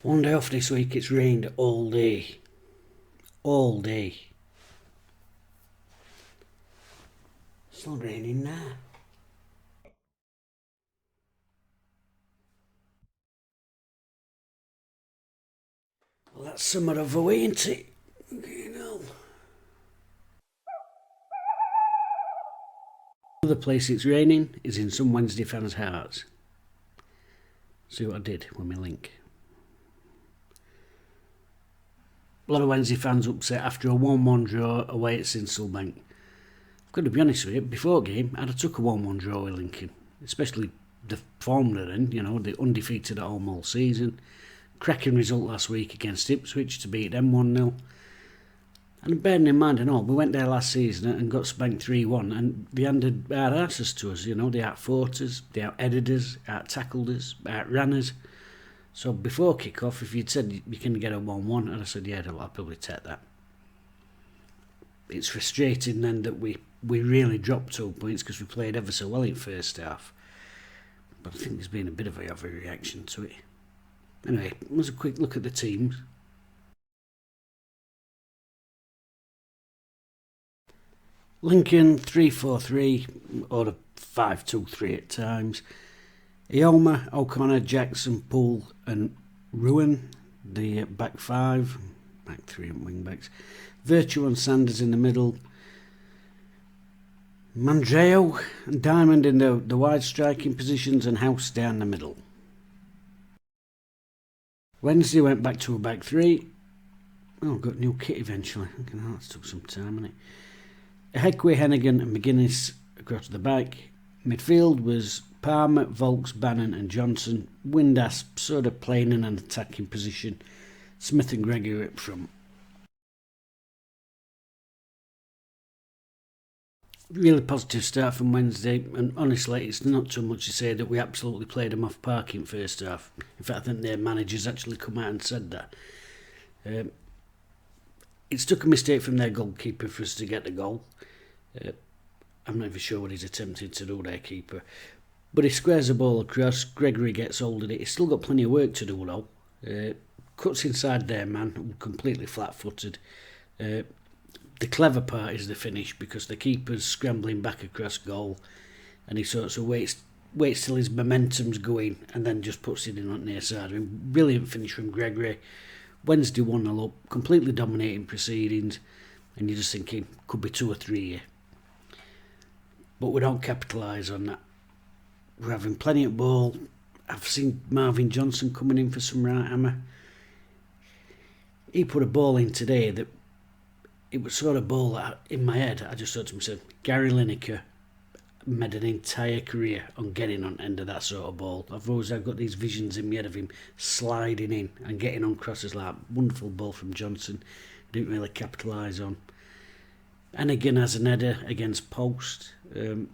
One day off this week, it's rained all day. All day. It's not raining now. Well, that's summer of away, ain't it? You know. Another place it's raining is in some Wednesday fans' hearts. See what I did with my link. A lot of Wednesday fans upset after a 1-1 draw away at Sincilbank. I've got to be honest with you, before game, I'd have took a 1-1 draw with Lincoln, especially the form they're in, you know, they're undefeated at home all season. Cracking result last week against Ipswich to beat them 1-0. And bearing in mind and all, we went there last season and got spanked 3-1 and they handed our asses to us, you know, they out-fought us, they out-headed us, out-tackled us, out-ran us. So before kick-off, if you'd said you can get a 1-1, and I said, yeah, I'll probably take that. It's frustrating then that we really dropped 2 points because we played ever so well in first half. But I think there's been a bit of a overreaction to it. Anyway, let's a quick look at the teams. Lincoln 3-4-3 or a 5-2-3 at times. Ioma, O'Connor, Jackson, Poole and Ruan, the back five, back three and wing backs. Virtue and Sanders in the middle. Mandreo and Diamond in the wide striking positions and House down the middle. Wednesday went back to a back three. Oh, got new kit eventually. That took some time, didn't it? Heckway, Hennigan and McGuinness across the back. Midfield was Palmer, Volks, Bannon and Johnson. Windass sort of playing in an attacking position. Smith and Gregory up front. Really positive start from Wednesday, and honestly it's not too much to say that we absolutely played them off park in first half. In fact, I think their managers actually come out and said that. It's took a mistake from their goalkeeper for us to get the goal. I'm not even sure what he's attempting to do, their keeper. But he squares the ball across, Gregory gets hold of it. He's still got plenty of work to do though. Cuts inside their man, completely flat-footed. The clever part is the finish because the keeper's scrambling back across goal and he sort of waits till his momentum's going and then just puts it in on the near side. I mean, brilliant finish from Gregory. Wednesday 1-0 up, completely dominating proceedings, and you're just thinking, could be 2 or 3 here. But we don't capitalise on that. We're having plenty of ball. I've seen Marvin Johnson coming in for some right hammer. He put a ball in today that it was sort of ball that, in my head, I just thought to myself, Gary Lineker made an entire career on getting on end of that sort of ball. I've got these visions in my head of him sliding in and getting on crosses like that. Wonderful ball from Johnson. Didn't really capitalise on. And again, has an header against post. But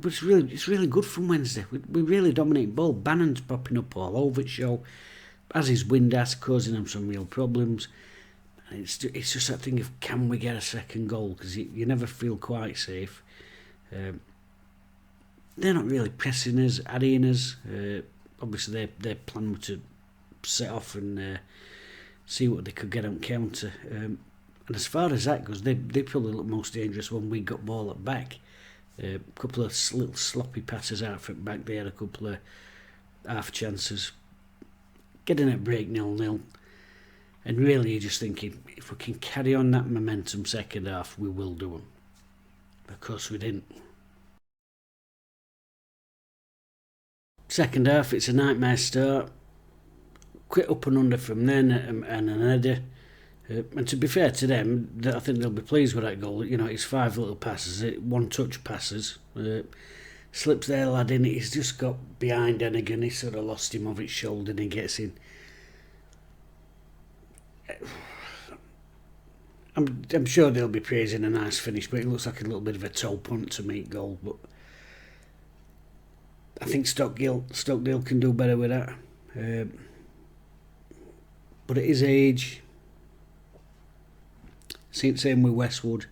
it's really good from Wednesday. We really dominate ball. Bannon's popping up all over the show, as is Windass, causing them some real problems. And it's just that thing of, can we get a second goal? Because you never feel quite safe. They're not really pressing us, adding us. Obviously, their plan was to set off and see what they could get on counter. And as far as that goes, they probably look most dangerous when we got ball at back. A couple of little sloppy passes out from back. They had a couple of half chances. Getting at break 0-0. And really, you're just thinking, if we can carry on that momentum second half, we will do them. Of course, we didn't. Second half, it's a nightmare start. Quick up and under from then and an header. And to be fair to them, I think they'll be pleased with that goal. You know, it's 5 little passes, 1-touch passes. Slips their lad in, he's just got behind Hennigan, he sort of lost him off his shoulder and he gets in. I'm sure they'll be praising a nice finish, but it looks like a little bit of a toe punt to meet goal. But I think Stockdale can do better with that. But at his age, same with Westwood,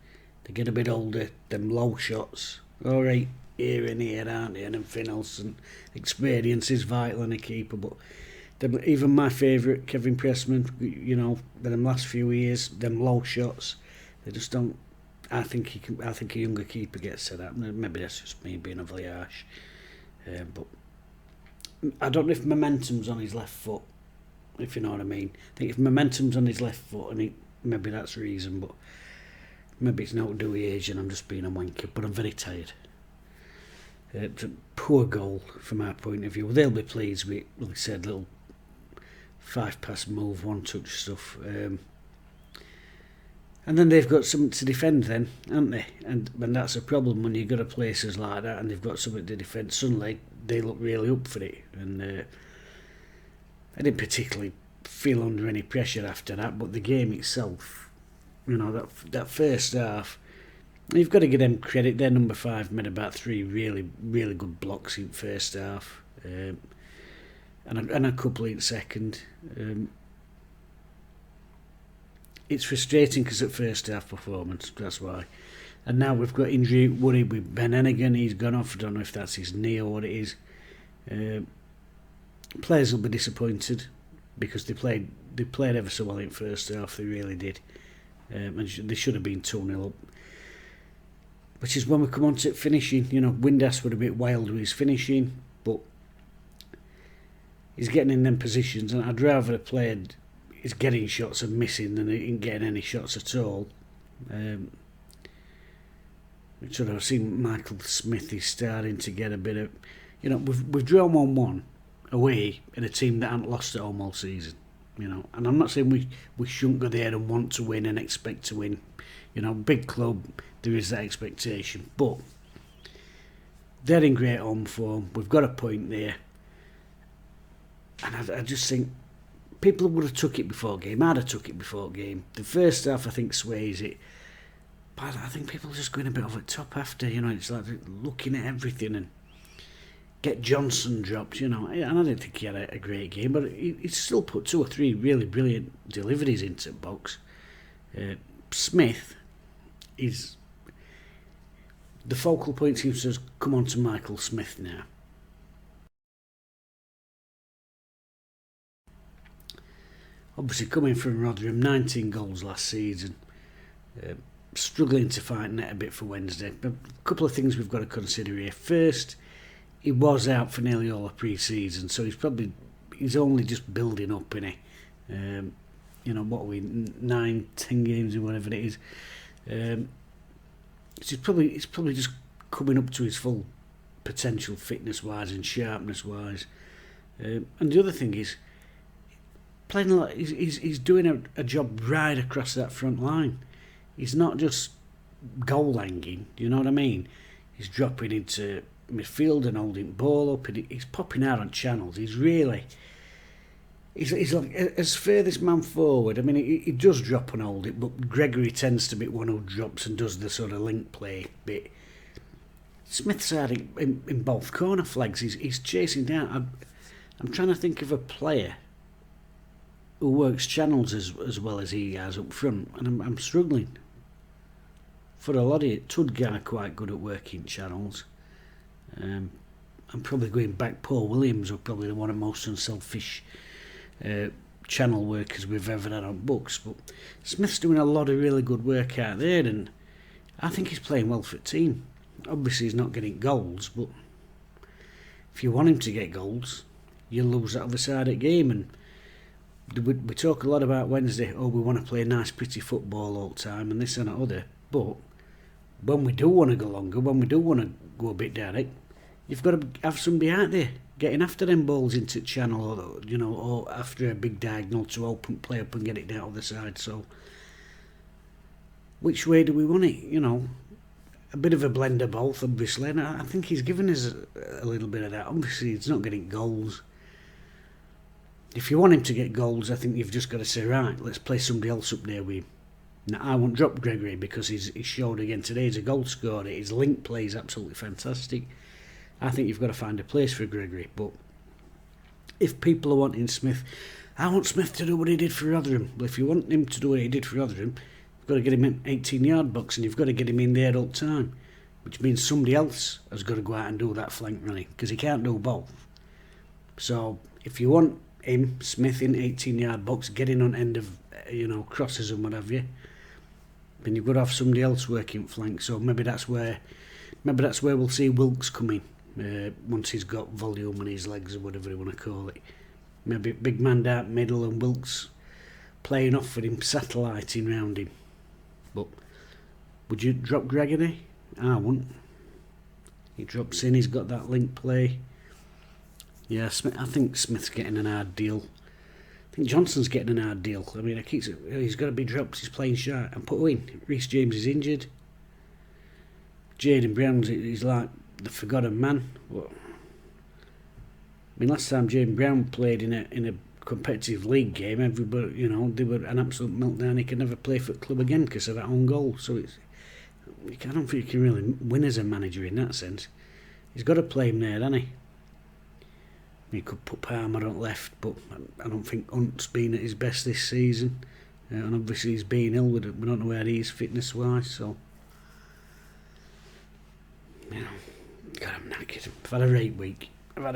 they get a bit older, them low shots, alright, here and here, aren't they? And everything else, and experience is vital in a keeper, but Even my favourite, Kevin Pressman, you know, them last few years, them low shots, they just don't. I think he can. I think a younger keeper gets set up. Maybe that's just me being overly harsh, but I don't know if momentum's on his left foot. If you know what I mean. I think if momentum's on his left foot, and maybe that's the reason. But maybe it's not to do with age, and I'm just being a wanker. But I'm very tired. It's a poor goal from our point of view. They'll be pleased with, like I said, little 5-pass move, 1-touch stuff. And then they've got something to defend then, haven't they? And that's a problem when you've got a places like that and they've got something to defend. Suddenly they look really up for it. And I didn't particularly feel under any pressure after that, but the game itself, you know, that first half, you've got to give them credit. Their number 5 made about 3 really, really good blocks in first half. And a couple in second. It's frustrating because at first half performance, that's why. And now we've got injury worry with Ben Hennigan. He's gone off. I don't know if that's his knee or what it is. Players will be disappointed because they played ever so well in first half. They really did. And they should have been 2-0 up. Which is when we come on to finishing. You know, Windass were a bit wild with his finishing, but he's getting in them positions, and I'd rather have played he's getting shots and missing than he ain't getting any shots at all. Which I've seen Michael Smith is starting to get a bit of, you know, we've drawn 1-1 away in a team that hasn't lost at home all season, you know. And I'm not saying we shouldn't go there and want to win and expect to win. You know, big club, there is that expectation, but they're in great home form. We've got a point there, and I just think people would have took it before game. I'd have took it before game. The first half, I think, sways it. But I think people are just going a bit over the top after, you know. It's like looking at everything and get Johnson dropped, you know. And I didn't think he had a great game, but he still put 2 or 3 really brilliant deliveries into the box. Smith is... The focal point seems to have come on to Michael Smith now. Obviously coming from Rotherham, 19 goals last season, struggling to fight net a bit for Wednesday. But a couple of things we've got to consider here. First, he was out for nearly all of pre-season, so he's only just building up, innit? You know, what are we, 9, 10 games or whatever it is. So he's probably just coming up to his full potential fitness-wise and sharpness-wise. And the other thing is, playing a lot, he's doing a job right across that front line. He's not just goal hanging, you know what I mean? He's dropping into midfield and holding ball up, and he's popping out on channels. He's like as furthest man forward. I mean, he does drop and hold it, but Gregory tends to be one who drops and does the sort of link play bit. Smith's had it in both corner flags. He's chasing down. I'm trying to think of a player who works channels as well as he has up front, and I'm struggling. For a lot of it, Tudgar quite good at working channels. I'm probably going back. Paul Williams was probably one of the most unselfish channel workers we've ever had on books, but Smith's doing a lot of really good work out there, and I think he's playing well for the team. Obviously he's not getting goals, but if you want him to get goals, you'll lose that other side of the game. And we talk a lot about Wednesday, we want to play nice pretty football all the time and this and that other, but when we do want to go longer, when we do want to go a bit direct, you've got to have somebody out there getting after them balls into the channel, or, you know, or after a big diagonal to open play up and get it down the side. So which way do we want it? You know, a bit of a blend of both, obviously, and I think he's given us a little bit of that. Obviously he's not getting goals. If you want him to get goals, I think you've just got to say, right, let's play somebody else up there with him. Now, I won't drop Gregory because he's showed again today he's a goal scorer. His link play is absolutely fantastic. I think you've got to find a place for Gregory. But if people are wanting Smith, I want Smith to do what he did for Rotherham. Well, if you want him to do what he did for Rotherham, you've got to get him in 18-yard box, and you've got to get him in there all the time, which means somebody else has got to go out and do that flank running because he can't do both. So if you want him, Smith, in 18-yard box, getting on end of, crosses and what have you. Then you've got to have somebody else working flank, so maybe that's where we'll see Wilkes come in, once he's got volume on his legs or whatever you want to call it. Maybe big man down middle and Wilkes playing off for him, satelliting round him. But would you drop Gregory? I wouldn't. He drops in, he's got that link play. Yeah, I think Smith's getting an hard deal. I think Johnson's getting an hard deal. I mean, he's got to be dropped, he's playing sharp. And put in, Reece James is injured. Jaden Brown's, he's like the forgotten man. What? I mean, last time Jaden Brown played in a competitive league game, everybody, they were an absolute meltdown. He could never play for the club again because of that own goal. So I don't think he can really win as a manager in that sense. He's got to play him there, hasn't he? He could put Palmer on left, but I don't think Hunt's been at his best this season. And obviously he's been ill. We don't know where he is fitness-wise, so... God, I'm knackered. I've had a great week. And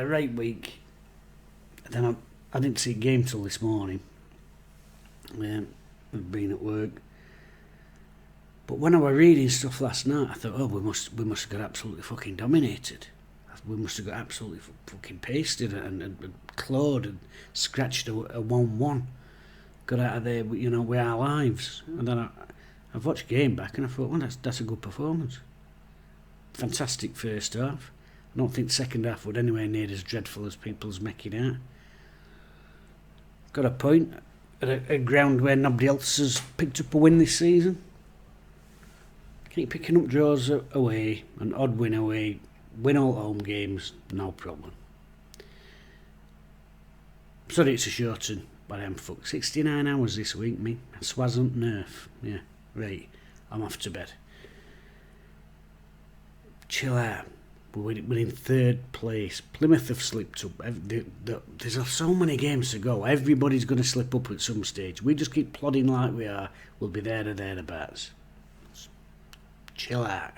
then I didn't see a game till this morning. I've been at work. But when I was reading stuff last night, I thought, we must have got absolutely fucking dominated. We must have got absolutely fucking pasted and clawed and scratched a 1-1. Got out of there, with our lives. And then I've watched the game back and I thought, well, that's a good performance. Fantastic first half. I don't think the second half would anywhere near as dreadful as people's making out. Got a point at a ground where nobody else has picked up a win this season. Keep picking up draws away, an odd win away, win all home games, no problem. Sorry it's a short one, but I'm fucked. 69 hours this week, me. Swazant nerf. Yeah, right. I'm off to bed. Chill out. We're in third place. Plymouth have slipped up. There's so many games to go. Everybody's going to slip up at some stage. We just keep plodding like we are. We'll be there or thereabouts. Chill out.